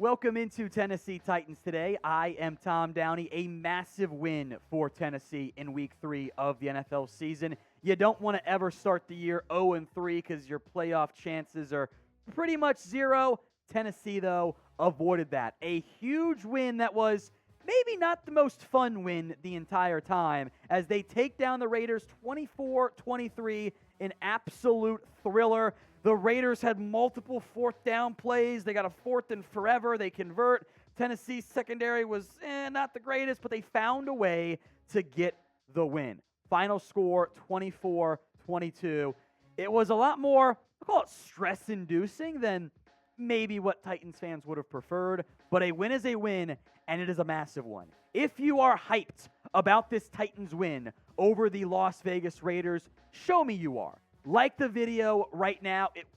Welcome into Tennessee Titans today. I am Tom Downey. A massive win for Tennessee in Week 3 of the NFL season. You don't want to ever start the year 0-3 because your playoff chances are pretty much zero. Tennessee, though, avoided that. A huge win that was maybe not the most fun win the entire time as they take down the Raiders 24-23, an absolute thriller. The Raiders had multiple fourth down plays. They got a fourth and forever. They convert. Tennessee's secondary was not the greatest, but they found a way to get the win. Final score, 24-22. It was a lot more, I'll call it stress-inducing than maybe what Titans fans would have preferred, but a win is a win, and it is a massive one. If you are hyped about this Titans win over the Las Vegas Raiders, show me you are. Like the video right now. It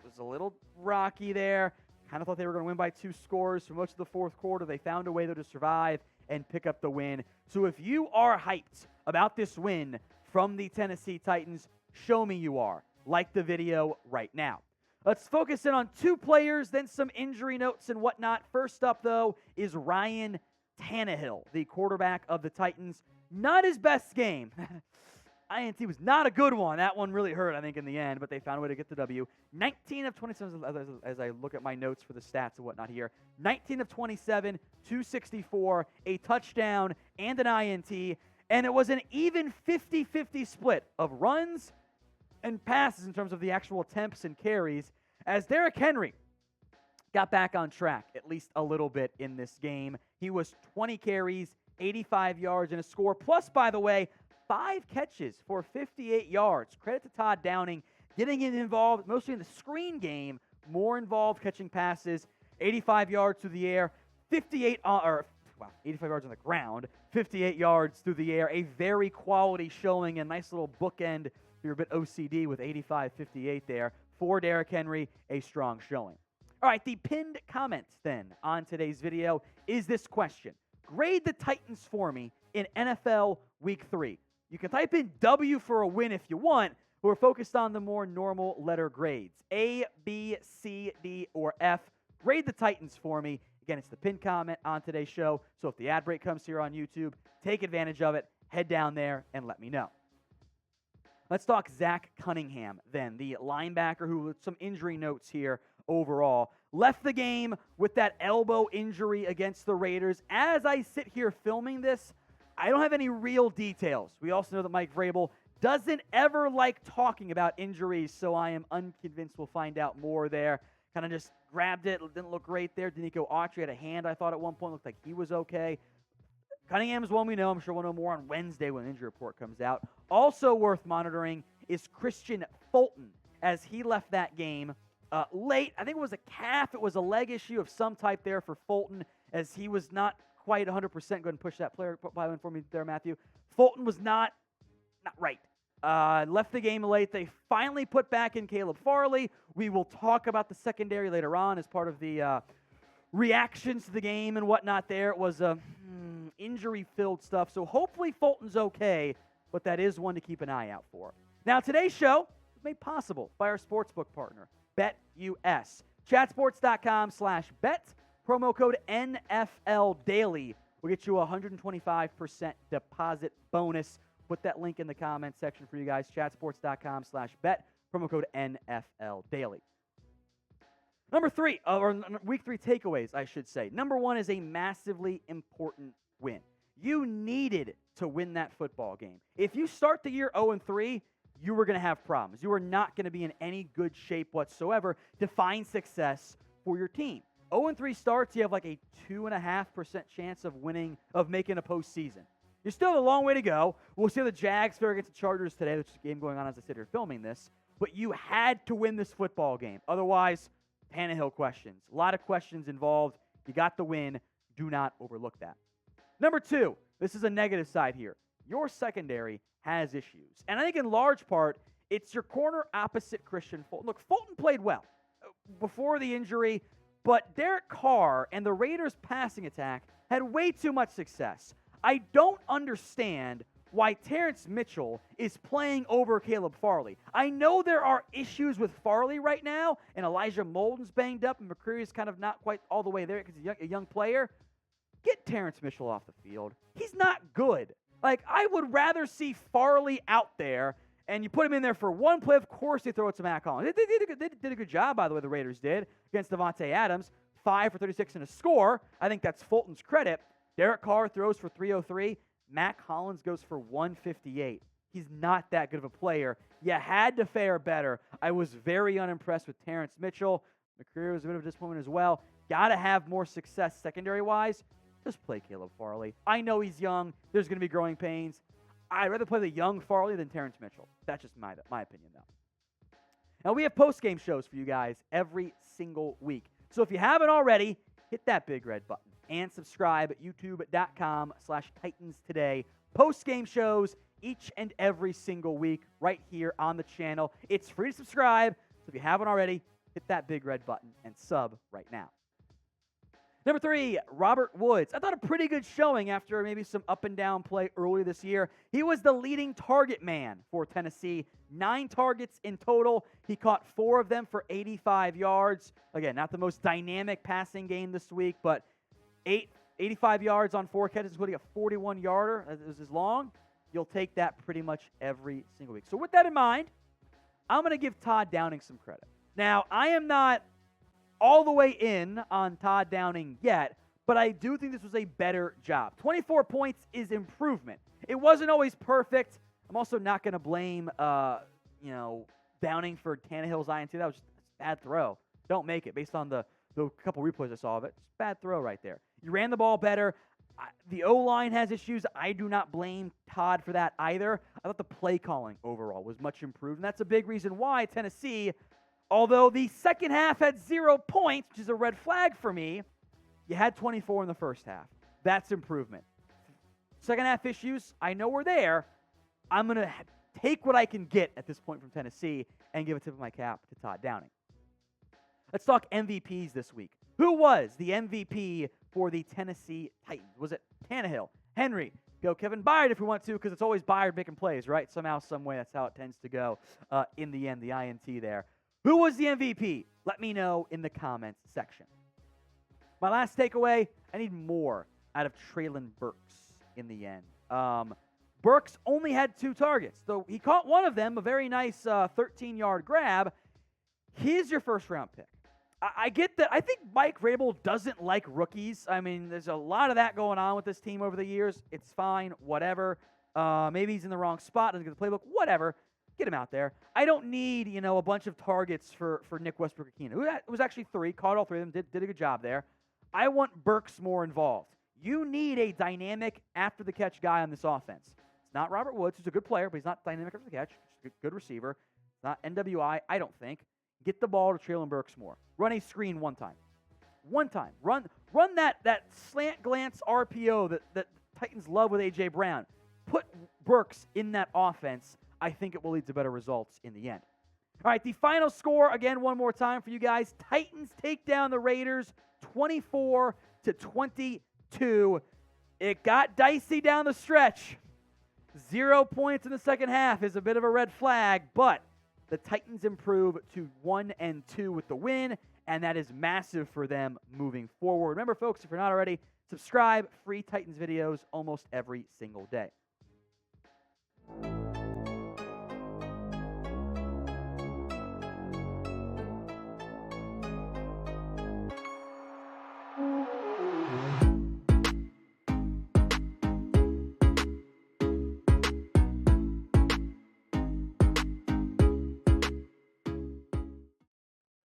was a little rocky there. Kind of thought they were going to win by 2 scores for most of the fourth quarter. They found a way, though, to survive and pick up the win. So if you are hyped about this win from the Tennessee Titans, show me you are. Like the video right now. Let's focus in on 2 players, then some injury notes and whatnot. First up, though, is Ryan Tannehill, the quarterback of the Titans. Not his best game. INT was not a good one. That one really hurt, I think, in the end, but they found a way to get the W. 19 of 27, as I look at my notes for the stats and whatnot here. 19 of 27, 264, a touchdown, and an INT, and it was an even 50-50 split of runs and passes in terms of the actual attempts and carries, as Derrick Henry got back on track at least a little bit in this game. He was 20 carries, 85 yards, and a score. Plus, by the way, 5 catches for 58 yards. Credit to Todd Downing getting involved, mostly in the screen game, more involved catching passes, 85 yards through the air, 85 yards on the ground, 58 yards through the air. A very quality showing, a nice little bookend if you're a bit OCD with 85-58 there. For Derrick Henry, a strong showing. All right, the pinned comment then on today's video is this question. Grade the Titans for me in NFL Week 3. You can type in W for a win if you want, but we're focused on the more normal letter grades. A, B, C, D, or F. Grade the Titans for me. Again, it's the pinned comment on today's show, so if the ad break comes here on YouTube, take advantage of it. Head down there and let me know. Let's talk Zach Cunningham then, the linebacker who, with some injury notes here overall, left the game with that elbow injury against the Raiders. As I sit here filming this, I don't have any real details. We also know that Mike Vrabel doesn't ever like talking about injuries, so I am unconvinced we'll find out more there. Kind of just grabbed it. Didn't look great there. Denico Autry had a hand, I thought, at one point. Looked like he was okay. Cunningham is one we know. I'm sure we'll know more on Wednesday when the injury report comes out. Also worth monitoring is Christian Fulton, as he left that game late. I think it was a calf. It was a leg issue of some type there for Fulton, as he was not quite 100%. Go ahead and push that player by one for me there, Matthew. Fulton was not right. Left the game late. They finally put back in Caleb Farley. We will talk about the secondary later on as part of the reactions to the game and whatnot there. It was injury-filled stuff, so hopefully Fulton's okay, but that is one to keep an eye out for. Now, today's show is made possible by our sportsbook partner, BetUS. Chatsports.com/bet. Promo code NFL Daily will get you a 125% deposit bonus. Put that link in the comments section for you guys. Chatsports.com/bet. Promo code NFL Daily. Number 3, or Week 3 takeaways, I should say. Number 1 is a massively important win. You needed to win that football game. If you start the year 0-3, you were going to have problems. You are not going to be in any good shape whatsoever to find success for your team. 0-3 starts, you have like a 2.5% chance of making a postseason. You still have a long way to go. We'll see how the Jags fare against the Chargers today, which is a game going on as I sit here filming this. But you had to win this football game. Otherwise, Tannehill questions. A lot of questions involved. You got the win. Do not overlook that. Number 2, this is a negative side here. Your secondary has issues. And I think in large part, it's your corner opposite Christian Fulton. Look, Fulton played well before the injury, but Derek Carr and the Raiders' passing attack had way too much success. I don't understand why Terrence Mitchell is playing over Caleb Farley. I know there are issues with Farley right now, and Elijah Molden's banged up, and McCreary is kind of not quite all the way there because he's a young player. Get Terrence Mitchell off the field. He's not good. Like, I would rather see Farley out there, and you put him in there for one play. Of course, they throw it to Matt Collins. They did a good job, by the way, the Raiders did, against Devontae Adams. 5 for 36 and a score. I think that's Fulton's credit. Derek Carr throws for 303. Matt Collins goes for 158. He's not that good of a player. You had to fare better. I was very unimpressed with Terrence Mitchell. McCreary was a bit of a disappointment as well. Got to have more success secondary-wise. Just play Caleb Farley. I know he's young. There's going to be growing pains. I'd rather play the young Farley than Terrence Mitchell. That's just my opinion, though. Now, we have post-game shows for you guys every single week. So if you haven't already, hit that big red button and subscribe at youtube.com/Titans Today. Post-game shows each and every single week right here on the channel. It's free to subscribe. So if you haven't already, hit that big red button and sub right now. Number 3, Robert Woods. I thought a pretty good showing after maybe some up and down play earlier this year. He was the leading target man for Tennessee. 9 targets in total. He caught 4 of them for 85 yards. Again, not the most dynamic passing game this week, but 85 yards on 4 catches, including a 41-yarder. That was as long. You'll take that pretty much every single week. So with that in mind, I'm going to give Todd Downing some credit. Now, I am not all the way in on Todd Downing yet, but I do think this was a better job. 24 points is improvement. It wasn't always perfect. I'm also not going to blame, Downing for Tannehill's INT. That was just a bad throw. Don't make it based on the couple replays I saw of it. It's a bad throw right there. You ran the ball better. The O-line has issues. I do not blame Todd for that either. I thought the play calling overall was much improved, and that's a big reason why Tennessee, although the second half had 0 points, which is a red flag for me, you had 24 in the first half. That's improvement. Second half issues, I know we're there. I'm going to take what I can get at this point from Tennessee and give a tip of my cap to Todd Downing. Let's talk MVPs this week. Who was the MVP for the Tennessee Titans? Was it Tannehill, Henry? Go Kevin Byard if we want to, because it's always Byard making plays, right? Somehow, some way, that's how it tends to go in the end, the INT there. Who was the MVP? Let me know in the comments section. My last takeaway, I need more out of Treylon Burks in the end. Burks only had 2 targets, though he caught one of them, a very nice 13-yard grab. He's your first-round pick. I get that. I think Mike Vrabel doesn't like rookies. I mean, there's a lot of that going on with this team over the years. It's fine, whatever. Maybe he's in the wrong spot, doesn't get the playbook, whatever. Get him out there. I don't need, a bunch of targets for Nick Westbrook-Ikhine. It was actually 3, caught all 3 of them, did a good job there. I want Burks more involved. You need a dynamic after-the-catch guy on this offense. It's not Robert Woods, who's a good player, but he's not dynamic after the catch. He's a good receiver. It's not NWI, I don't think. Get the ball to Treylon Burks more. Run a screen one time. Run that slant glance RPO that Titans love with A.J. Brown. Put Burks in that offense. I think it will lead to better results in the end. All right, the final score, again, one more time for you guys. Titans take down the Raiders 24-22. It got dicey down the stretch. 0 points in the second half is a bit of a red flag, but the Titans improve to 1-2 with the win, and that is massive for them moving forward. Remember, folks, if you're not already, subscribe. Free Titans videos almost every single day.